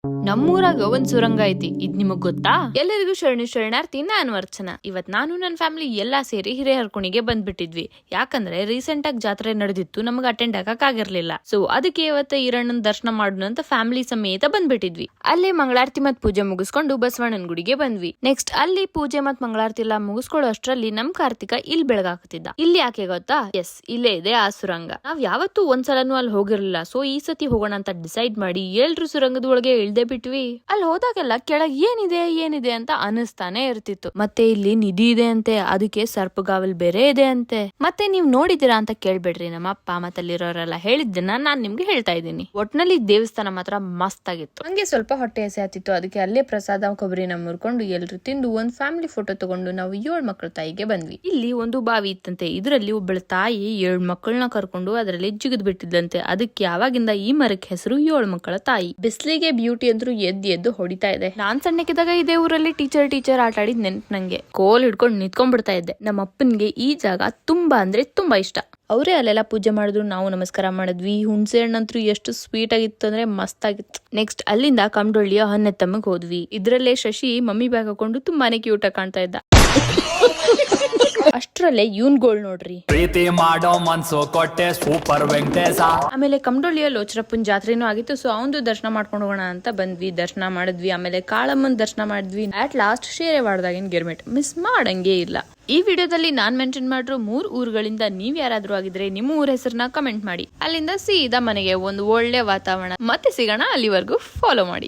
ನಮ್ಮೂರಾಗ ಒಂದ್ ಸುರಂಗ ಐತಿ, ಇದ್ ನಿಮಗ್ ಗೊತ್ತಾ? ಎಲ್ಲರಿಗೂ ಶರಣಾರ್ಥಿ, ನಾನು ಅರ್ಚನಾ. ಇವತ್ ನಾನು ನನ್ನ ಫ್ಯಾಮಿಲಿ ಎಲ್ಲಾ ಸೇರಿ ಹಿರೇಹರ್ಕುಣಿಗೆ ಬಂದ್ಬಿಟ್ಟಿದ್ವಿ. ಯಾಕಂದ್ರೆ ರೀಸೆಂಟ್ ಆಗಿ ಜಾತ್ರೆ ನಡೆದಿತ್ತು, ನಮಗ್ ಅಟೆಂಡ್ ಆಗಕ್ ಆಗಿರ್ಲಿಲ್ಲ. ಸೊ ಅದಕ್ಕೆ ಇವತ್ತ ಈರಣ್ಣನ ದರ್ಶನ ಮಾಡೋಣ ಅಂತ ಫ್ಯಾಮಿಲಿ ಸಮೇತ ಬಂದ್ಬಿಟ್ಟಿದ್ವಿ. ಅಲ್ಲೇ ಮಂಗಳಾರತಿ ಮತ್ ಪೂಜೆ ಮುಗಿಸ್ಕೊಂಡು ಬಸವಣ್ಣನ ಗುಡಿಗೆ ಬಂದ್ವಿ. ನೆಕ್ಸ್ಟ್ ಅಲ್ಲಿ ಪೂಜೆ ಮತ್ ಮಂಗಳಾರತಿ ಎಲ್ಲಾ ಮುಗಿಸ್ಕೊಳ್ಳೋ ಅಷ್ಟ್ರಲ್ಲಿ ನಮ್ ಕಾರ್ತಿಕ ಇಲ್ಲಿ ಬೆಳಗಾಕತಿದ್ದ. ಇಲ್ಲಿ ಯಾಕೆ ಗೊತ್ತಾ? ಎಸ್, ಇಲ್ಲೇ ಇದೆ ಆ ಸುರಂಗ. ನಾವ್ ಯಾವತ್ತೂ ಒಂದ್ಸಲನೂ ಅಲ್ಲಿ ಹೋಗಿರ್ಲಿಲ್ಲ. ಸೊ ಈ ಸತಿ ಹೋಗೋಣ ಅಂತ ಡಿಸೈಡ್ ಮಾಡಿ ಎಲ್ರು ಸುರಂಗದ ಒಳಗೆ ಇಳ್ದೆ ಬಿಟ್ವಿ. ಅಲ್ಲಿ ಹೋದಾಗೆಲ್ಲ ಕೆಳಗ್ ಏನಿದೆ ಅಂತ ಅನಿಸ್ತಾನೆ ಇರ್ತಿತ್ತು. ಮತ್ತೆ ಇಲ್ಲಿ ನಿಧಿ ಇದೆ ಅಂತೆ, ಅದಕ್ಕೆ ಸರ್ಪಗಾವಲ್ ಬೇರೆ ಇದೆ ಅಂತೆ. ಮತ್ತೆ ನೀವ್ ನೋಡಿದಿರಾ ಅಂತ ಕೇಳ್ಬೇಡ್ರಿ, ನಮ್ಮ ಅಪ್ಪ ಮತ್ತೆ ಅಲ್ಲಿರೋರೆಲ್ಲ ಹೇಳಿದ್ದನ್ನ ನಾನ್ ನಿಮ್ಗೆ ಹೇಳ್ತಾ ಇದ್ದೀನಿ. ಒಟ್ನಲ್ಲಿ ದೇವಸ್ಥಾನ ಮಾತ್ರ ಮಸ್ತ್ ಆಗಿತ್ತು. ಹಂಗೆ ಸ್ವಲ್ಪ ಹೊಟ್ಟೆ ಹಸಿ ಆತಿತ್ತು, ಅದಕ್ಕೆ ಅಲ್ಲೇ ಪ್ರಸಾದ ಕೊಬ್ಬರಿನ ಮುರ್ಕೊಂಡು ಎಲ್ರು ತಿಂದು ಒಂದ್ ಫ್ಯಾಮಿಲಿ ಫೋಟೋ ತಗೊಂಡು ನಾವು 7 ಮಕ್ಕಳ ತಾಯಿಗೆ ಬಂದ್ವಿ. ಇಲ್ಲಿ ಒಂದು ಬಾವಿ ಇತ್ತಂತೆ, ಇದರಲ್ಲಿ ಒಬ್ಬಳ ತಾಯಿ 7 ಮಕ್ಕಳನ್ನ ಕರ್ಕೊಂಡು ಅದರಲ್ಲಿ ಜಿಗಿದ್ ಬಿಟ್ಟಿದ್ದಂತೆ. ಅದಕ್ಕೆ ಯಾವಾಗಿಂದ ಈ ಮರಕ್ಕೆ ಹೆಸರು 7 ಮಕ್ಕಳ ತಾಯಿ. ಬಿಸ್ಲಿಗೆ ಬ್ಯೂಟಿ ಅಂದ್ರೂ ಎದ್ದು ಹೊಡಿತಾ ಇದೆ. ನಾನ್ ಸಣ್ಣಕ್ಕಿದ್ದಾಗ ಇದೇ ಊರಲ್ಲಿ ಟೀಚರ್ ಆಟ ಆಡಿದ್ ನೆನ್ಪ್ ನಂಗೆ. ಕೋಲ್ ಹಿಡ್ಕೊಂಡು ನಿಂತ್ಕೊಂಡ್ಬಿಡ್ತಾ ಇದ್ದೆ. ನಮ್ಮ ಅಪ್ಪನ್ಗೆ ಈ ಜಾಗ ತುಂಬಾ ಅಂದ್ರೆ ತುಂಬಾ ಇಷ್ಟ. ಅವರೇ ಅಲ್ಲೆಲ್ಲ ಪೂಜೆ ಮಾಡಿದ್ರು, ನಾವು ನಮಸ್ಕಾರ ಮಾಡಿದ್ವಿ. ಹುಣಸೆ ಹಣ್ಣಂತೂ ಎಷ್ಟು ಸ್ವೀಟ್ ಆಗಿತ್ತು ಅಂದ್ರೆ ಮಸ್ತ್ ಆಗಿತ್ತು. ನೆಕ್ಸ್ಟ್ ಅಲ್ಲಿಂದ ಕಮಡೊಳ್ಳಿಯ ಹೊನ್ನೆತ್ತಮ್ಮಗ್ ಹೋದ್ವಿ. ಇದ್ರಲ್ಲೇ ಶಶಿ ಮಮ್ಮಿ ಬ್ಯಾಗ್ ಹಾಕೊಂಡು ತುಂಬಾನೇ ಕ್ಯೂಟ್ ಆಗಿ ಕಾಣ್ತಾ ಇದ್ದ. ಅಷ್ಟ್ರಲ್ಲೇ ಗೋಳ್ ನೋಡ್ರಿ, ಪ್ರೀತಿ ಮಾಡೋ ಮನ್ಸು ಕೊಟ್ಟೆ ಸೂಪರ್ ವೆಂಕಟೇಶ. ಆಮೇಲೆ ಕಮಡೊಳ್ಳಿಯ ಲೋಚರಪ್ಪನ್ ಜಾತ್ರೆನೂ ಆಗಿತ್ತು. ಸೊ ಅವಂದು ದರ್ಶನ ಮಾಡ್ಕೊಂಡು ಹೋಗೋಣ ಅಂತ ಬಂದ್ವಿ. ದರ್ಶನ ಮಾಡಿದ್ವಿ, ಆಮೇಲೆ ಕಾಳಮ್ಮನ್ ದರ್ಶನ ಮಾಡಿದ್ವಿ. ಅಟ್ ಲಾಸ್ಟ್ ಶೇರೆವಾಡದಾಗಿನ ಗಿರ್ಮಿಟ್ ಮಿಸ್ ಮಾಡಂಗೇ ಇಲ್ಲ. ಈ ವಿಡಿಯೋದಲ್ಲಿ ನಾನ್ ಮೆನ್ಷನ್ ಮಾಡಿರೋ 3 ಊರುಗಳಿಂದ ನೀವ್ ಯಾರಾದ್ರೂ ಆಗಿದ್ರೆ ನಿಮ್ಮ ಊರ ಹೆಸರನ್ನ ಕಮೆಂಟ್ ಮಾಡಿ. ಅಲ್ಲಿಂದ ಸೀದಾ ಮನೆಗೆ ಒಂದು ಒಳ್ಳೆ ವಾತಾವರಣ. ಮತ್ತೆ ಸಿಗೋಣ, ಅಲ್ಲಿವರೆಗೂ ಫಾಲೋ ಮಾಡಿ.